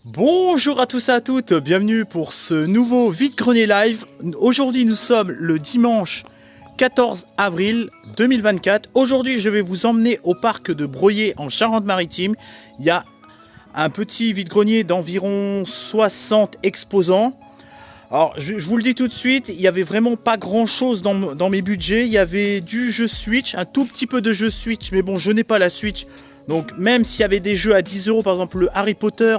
Bonjour à tous et à toutes, bienvenue pour ce nouveau vide-grenier live. Aujourd'hui nous sommes le dimanche 14 avril 2024. Aujourd'hui je vais vous emmener au parc de Broyers en Charente-Maritime. Il y a un petit vide-grenier d'environ 60 exposants. Alors je vous le dis tout de suite, il n'y avait vraiment pas grand chose dans mes budgets. Il y avait du jeu Switch, un tout petit peu de jeu Switch, mais bon je n'ai pas la Switch. Donc même s'il y avait des jeux à 10 €, par exemple le Harry Potter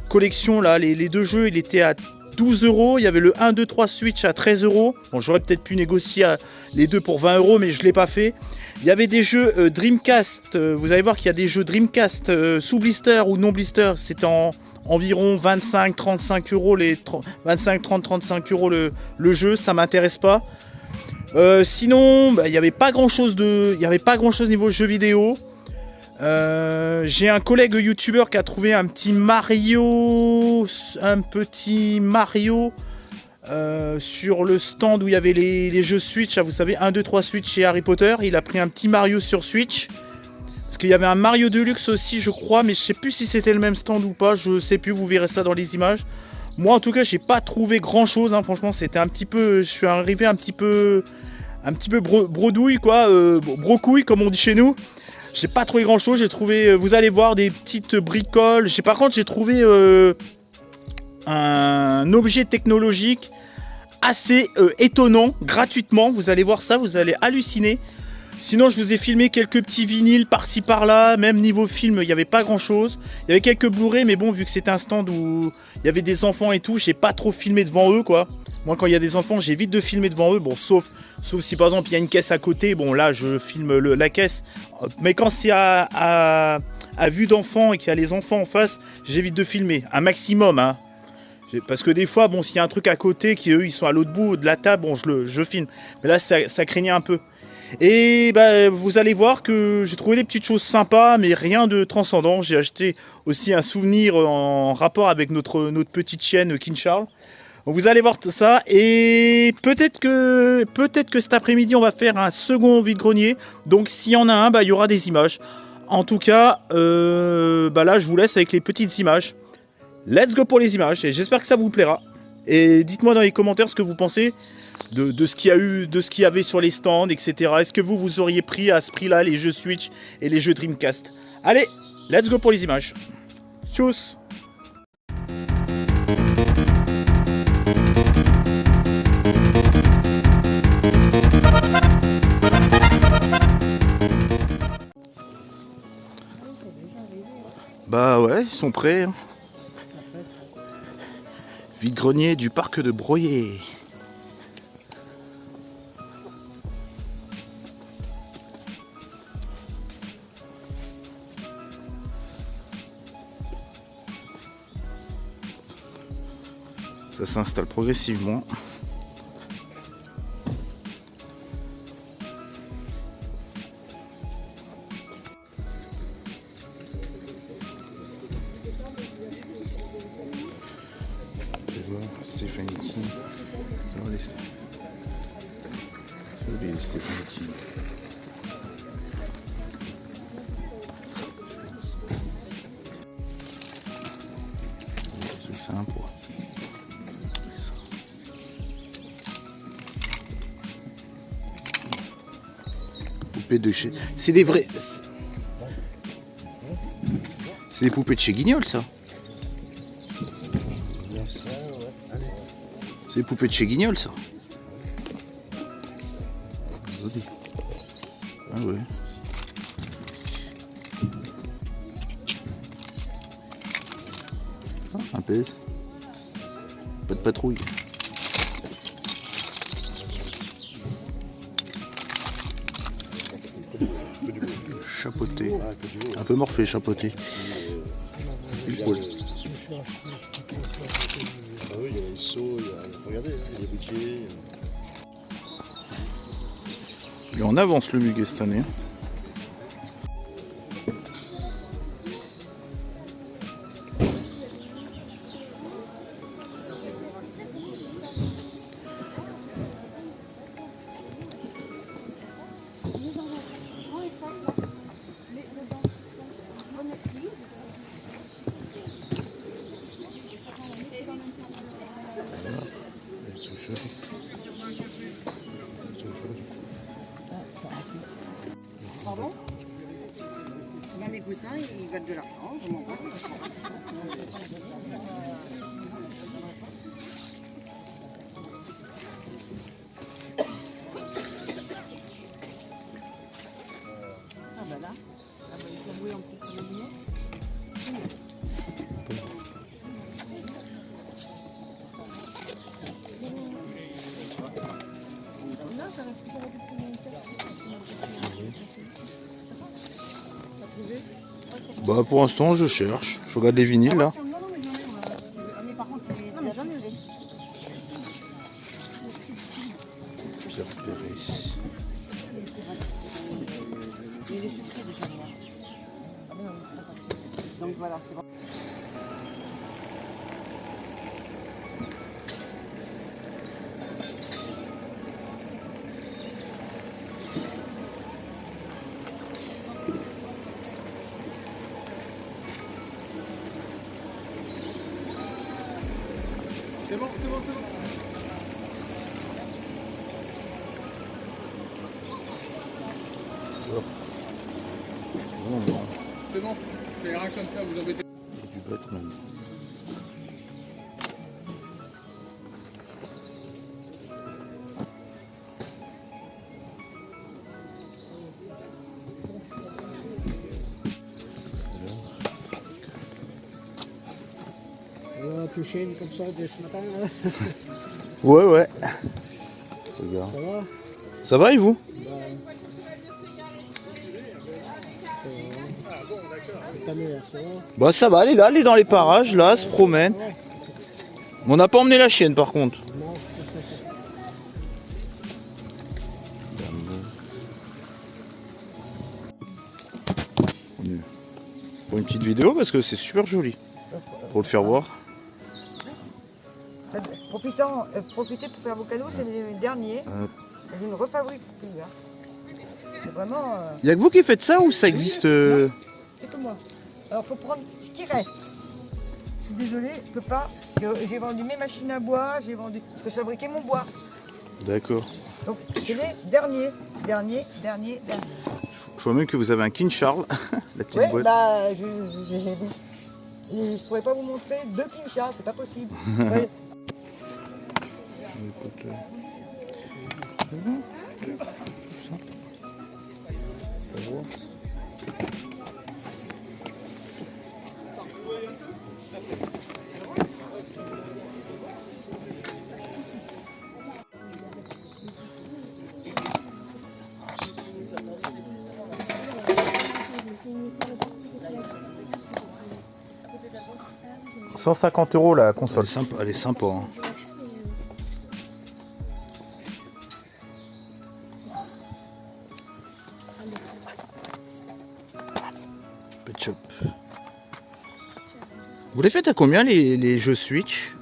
collection, là, les deux jeux, il était à 12 €. Il y avait le 1, 2, 3 Switch à 13 €. Bon, j'aurais peut-être pu négocier les deux pour 20 €, mais je ne l'ai pas fait. Il y avait des jeux Dreamcast. Vous allez voir qu'il y a des jeux Dreamcast sous blister ou non blister. C'est en environ 25-35 €, 25-30-35 € le jeu. Ça m'intéresse pas. Sinon, il n'y avait pas grand chose niveau jeux vidéo. J'ai un collègue youtubeur qui a trouvé un petit Mario sur le stand où il y avait les jeux Switch, là, vous savez, 1, 2, 3 Switch chez Harry Potter. Il a pris un petit Mario sur Switch, parce qu'il y avait un Mario Deluxe aussi je crois, mais je sais plus si c'était le même stand ou pas, je sais plus, vous verrez ça dans les images. Moi en tout cas j'ai pas trouvé grand chose, hein. Franchement c'était un petit peu, je suis arrivé un petit peu brodouille quoi, brocouille comme on dit chez nous. J'ai pas trouvé grand chose, j'ai trouvé, vous allez voir, des petites bricoles. Par contre j'ai trouvé un objet technologique assez étonnant, gratuitement. Vous allez voir ça, vous allez halluciner. Sinon je vous ai filmé quelques petits vinyles par-ci par-là. Même niveau film, il n'y avait pas grand chose. Il y avait quelques Blu-ray, mais bon, vu que c'était un stand où il y avait des enfants et tout, j'ai pas trop filmé devant eux quoi. Moi quand il y a des enfants, j'évite de filmer devant eux. Bon, sauf si par exemple il y a une caisse à côté, bon là je filme la caisse. Mais quand c'est à vue d'enfant et qu'il y a les enfants en face, j'évite de filmer un maximum, hein. Parce que des fois, bon, s'il y a un truc à côté, qu'eux ils sont à l'autre bout de la table, bon je filme. Mais là ça craignait un peu. Et bah, vous allez voir que j'ai trouvé des petites choses sympas, mais rien de transcendant. J'ai acheté aussi un souvenir en rapport avec notre petite chienne King Charles. Donc vous allez voir ça, et peut-être que cet après-midi on va faire un second vide-grenier. Donc s'il y en a un, bah, il y aura des images. En tout cas, bah là je vous laisse avec les petites images. Let's go pour les images, et j'espère que ça vous plaira. Et dites-moi dans les commentaires ce que vous pensez de ce qu'il y a eu, de ce qu'il y avait sur les stands, etc. Est-ce que vous auriez pris à ce prix-là les jeux Switch et les jeux Dreamcast? Allez, let's go pour les images. Tchuss. Bah ouais, ils sont prêts, hein. Vide-grenier du parc de Broyers. Ça s'installe progressivement. Stéphanie King. Stéphanie King. C'est un poids. Poupées de chez. C'est des vrais. C'est des poupées de chez Guignol, ça. C'est des poupées de chez Guignol, ça. Ah ouais. Ah, un PS. Pas de patrouille. Chapeauté. Un peu morphé, chapeauté. Épaule. Ah oui, il y a les sauts, regardez, il y a les bouquets. Il est en avance le muguet cette année. Pardon? Là, mes coussins, ils valent de l'argent, je m'en bats. Ah bah là, il faut louer en plus sur le lumière. Bah pour l'instant je cherche, je regarde les vinyles là. Non, non, mais j'en ai, moi. Ah, mais par contre, c'est... Non, mais j'en ai aussi. Il est sucré déjà, moi. Ah ben non, c'est pas parti. Donc voilà, c'est bon. C'est bon, c'est bon, c'est bon. C'est bon, ça ira comme ça, vous embêtez. Du Batman. Plus chaîne comme ça dès ce matin. Là. Ouais, ouais. Regarde. Ça va? Ça va et vous? Ta mère, ça va? Bah ça va, elle est là, elle est dans les parages, là, elle se promène. Mais on n'a pas emmené la chienne par contre. Non. Pour une petite vidéo parce que c'est super joli. Pour le faire voir. Profitez pour faire vos cadeaux, c'est le dernier. Je ne refabrique plus. Hein. C'est vraiment... Y'a que vous qui faites ça ou ça existe C'est que moi. Alors il faut prendre ce qui reste. Je suis désolée, je peux pas. J'ai vendu mes machines à bois, j'ai vendu... Parce que je fabriquais mon bois. D'accord. Donc c'est les derniers. Je vois même que vous avez un King Charles, la petite Oui, boîte. bah je pourrais pas vous montrer deux Kinshas, c'est pas possible. Ouais. « 150 € la console. Elle est sympa. Hein. Pet Shop. Vous les faites à combien les jeux Switch?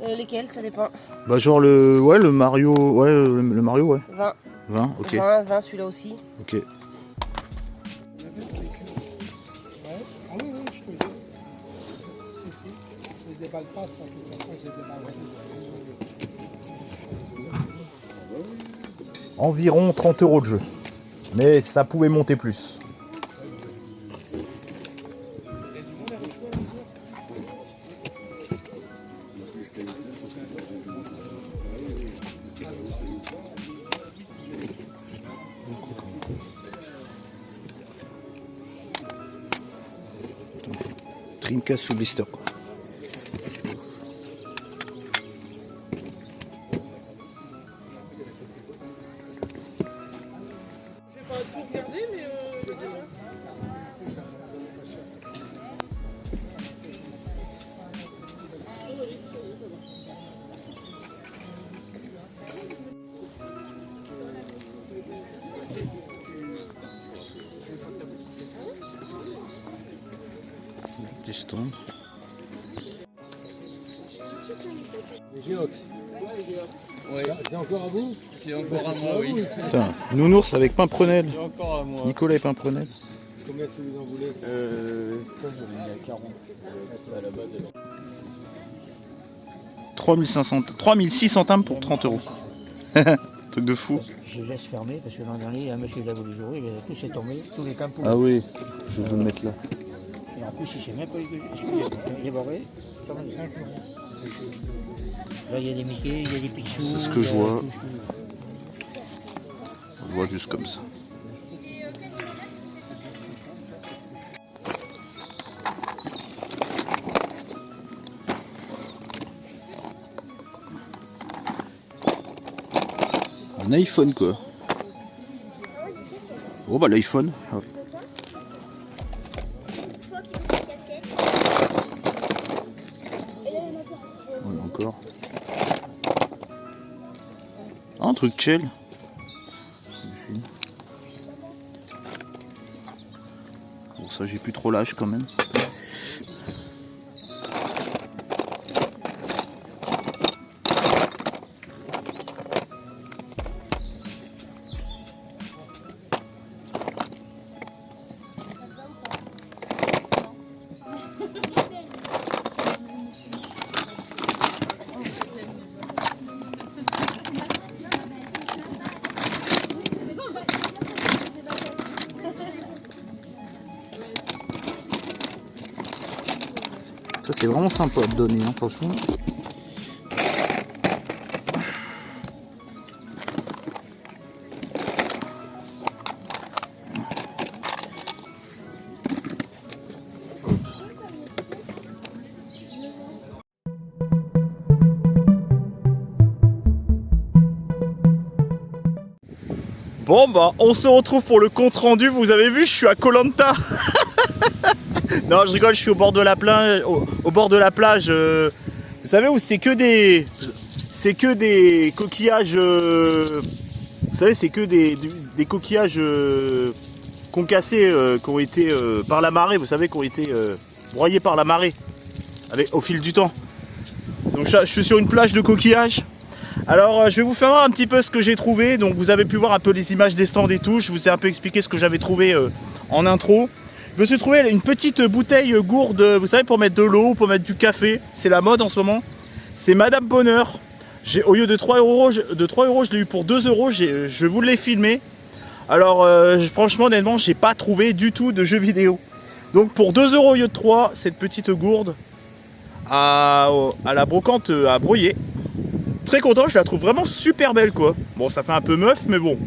Lesquels, ça dépend. Bah genre le Mario, le Mario, ouais. 20. 20, ok. 20 celui-là aussi. Ok. Ah oui, oui, je connais. Si. C'est des balles passes, de toute façon, c'est des balles. Environ 30 € de jeu. Mais ça pouvait monter plus. Dreamcast sous blister quoi. J'ai pas tout regardé, mais Du stand. Les Géox. ouais, C'est encore à vous? c'est encore à moi, oui. Putain, Nounours avec Pimprenel. C'est encore à moi. Nicolas et Pimprenel. Combien est-ce que vous en voulez? Ça, j'en ai mis à 40. À la base, alors. 3006 centimes pour 30 euros. Truc de fou. Je laisse fermer parce que l'an dernier, un monsieur il a voulu jouer, tout s'est tombé, tous les campos. Ah oui, je vais vous le mettre là. Et en plus, il sait même pas il est barré. 45 euros. Là, il y a des Mickey, il y a des Picsou. C'est ce que je vois. tout ce que- On le voit juste comme ça. Un iPhone quoi. Oh bah l'iPhone. Hop. Oui, encore. Ah, un truc chill. Bon ça j'ai plus trop l'âge quand même. Ça c'est vraiment sympa de donner, hein, franchement. Bon bah on se retrouve pour le compte rendu. Vous avez vu, je suis à Koh Lanta. Non, je rigole, je suis au bord de la plage. Au bord de la plage. Vous savez où c'est que des coquillages. Vous savez, c'est que des coquillages concassés qui ont été par la marée. Vous savez, qui ont été broyés par la marée au fil du temps. Donc je suis sur une plage de coquillages. Alors je vais vous faire voir un petit peu ce que j'ai trouvé. Donc vous avez pu voir un peu les images des stands et tout. Je vous ai un peu expliqué ce que j'avais trouvé en intro. Je me suis trouvé une petite bouteille gourde, vous savez, pour mettre de l'eau, pour mettre du café. C'est la mode en ce moment. C'est Madame Bonheur. Au lieu de 3 euros, je l'ai eu pour 2 euros. Je vous l'ai filmé. Alors franchement, honnêtement, j'ai pas trouvé du tout de jeux vidéo. Donc pour 2 euros au lieu de 3, cette petite gourde à la brocante à broyer. Très content, je la trouve vraiment super belle quoi. Bon, ça fait un peu meuf, mais bon.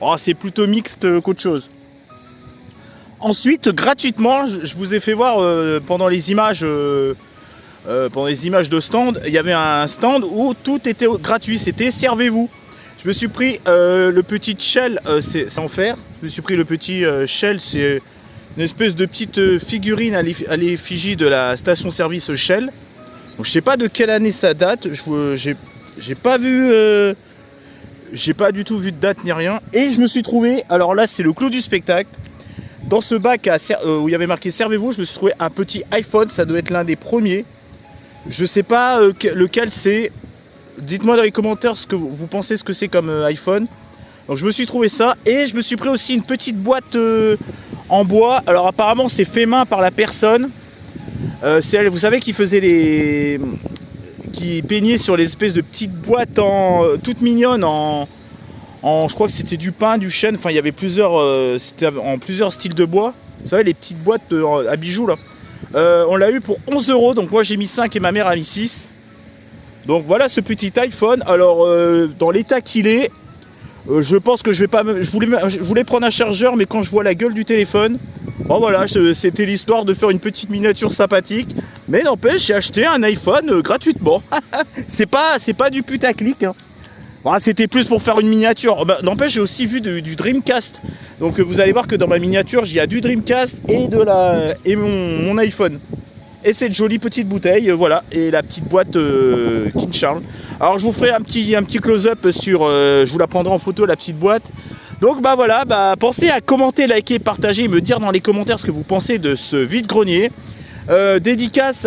Oh, c'est plutôt mixte qu'autre chose. Ensuite, gratuitement, je vous ai fait voir pendant les images de stand, il y avait un stand où tout était gratuit, c'était servez-vous. Je me suis pris le petit Shell, c'est en fer. Je me suis pris le petit Shell, c'est une espèce de petite figurine à l'effigie de la station-service Shell. Donc, je sais pas de quelle année ça date, j'ai pas vu, j'ai pas du tout vu de date ni rien. Et je me suis trouvé, alors là c'est le clou du spectacle. Dans ce bac où il y avait marqué servez-vous, je me suis trouvé un petit iPhone, ça doit être l'un des premiers. Je sais pas lequel c'est. Dites-moi dans les commentaires ce que vous pensez ce que c'est comme iPhone. Donc je me suis trouvé ça et je me suis pris aussi une petite boîte en bois. Alors apparemment c'est fait main par la personne. C'est elle, vous savez, qui faisait qui peignait sur les espèces de petites boîtes toutes mignonnes je crois que c'était du pin, du chêne, enfin il y avait c'était en plusieurs styles de bois. Vous savez, les petites boîtes à bijoux là. On l'a eu pour 11 euros, donc moi j'ai mis 5 et ma mère a mis 6. Donc voilà ce petit iPhone. Alors dans l'état qu'il est, je pense que je vais pas. Je voulais prendre un chargeur, mais quand je vois la gueule du téléphone, bon voilà, c'était l'histoire de faire une petite miniature sympathique. Mais n'empêche, j'ai acheté un iPhone gratuitement. c'est pas du putaclic. Hein. Voilà, c'était plus pour faire une miniature. N'empêche, j'ai aussi vu du Dreamcast. Donc vous allez voir que dans ma miniature, il y a du Dreamcast et mon iPhone. Et cette jolie petite bouteille, voilà, et la petite boîte King Charles. Alors je vous ferai un petit close-up sur, je vous la prendrai en photo, la petite boîte. Donc bah voilà, pensez à commenter, liker, partager et me dire dans les commentaires ce que vous pensez de ce vide-grenier. Dédicace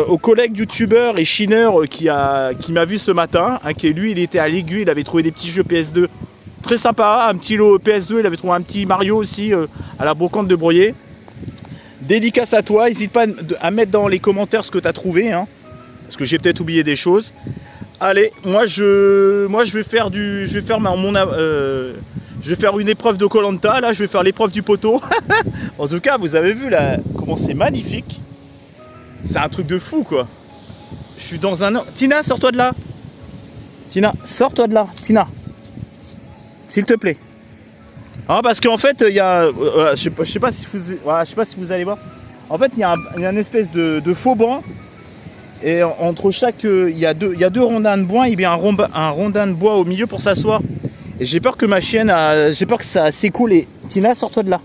au collègue youtubeur et chineur qui m'a vu ce matin, hein, lui il était à l'Aiguille, il avait trouvé des petits jeux PS2 très sympa, un petit lot PS2, il avait trouvé un petit Mario aussi à la brocante de Broyer. Dédicace à toi, n'hésite pas à mettre dans les commentaires ce que tu as trouvé, hein. parce que j'ai peut-être oublié des choses. Allez, moi je vais faire une épreuve de Koh-Lanta. Là, je vais faire l'épreuve du poteau. En tout cas, vous avez vu là comment c'est magnifique. C'est un truc de fou, quoi. Je suis dans un... Tina, sors-toi de là. Tina, sors-toi de là. Tina, s'il te plaît. Ah, parce qu'en fait, il y a... je sais pas si vous allez voir. En fait, il y a une espèce de faux banc. Et entre chaque... Il y a deux rondins de bois. Il y a un rondin de bois au milieu pour s'asseoir. Et j'ai peur que ma chienne... J'ai peur que ça s'écoule. Et Tina, sors-toi de là.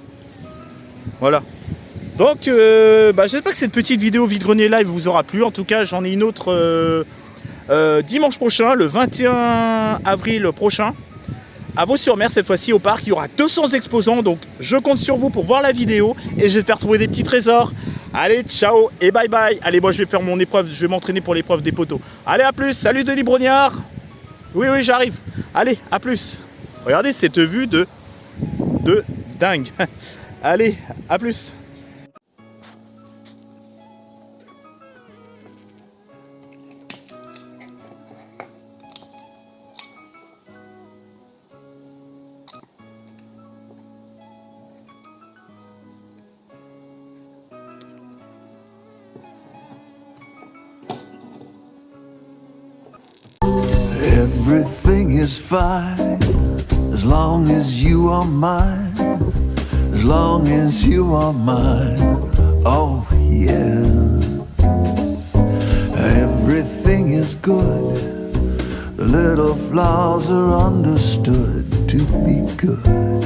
Voilà. Donc, j'espère que cette petite vidéo vide-grenier live vous aura plu. En tout cas, j'en ai une autre dimanche prochain, le 21 avril prochain. À Vaux-sur-Mer, cette fois-ci au parc. Il y aura 200 exposants. Donc, je compte sur vous pour voir la vidéo. Et j'espère trouver des petits trésors. Allez, ciao et bye bye. Allez, moi, je vais faire mon épreuve. Je vais m'entraîner pour l'épreuve des poteaux. Allez, à plus. Salut, Denis Brognard. Oui, j'arrive. Allez, à plus. Regardez cette vue de dingue. Allez, à plus. Everything is fine as long as you are mine, as long as you are mine. Oh yeah. Everything is good. The little flaws are understood to be good.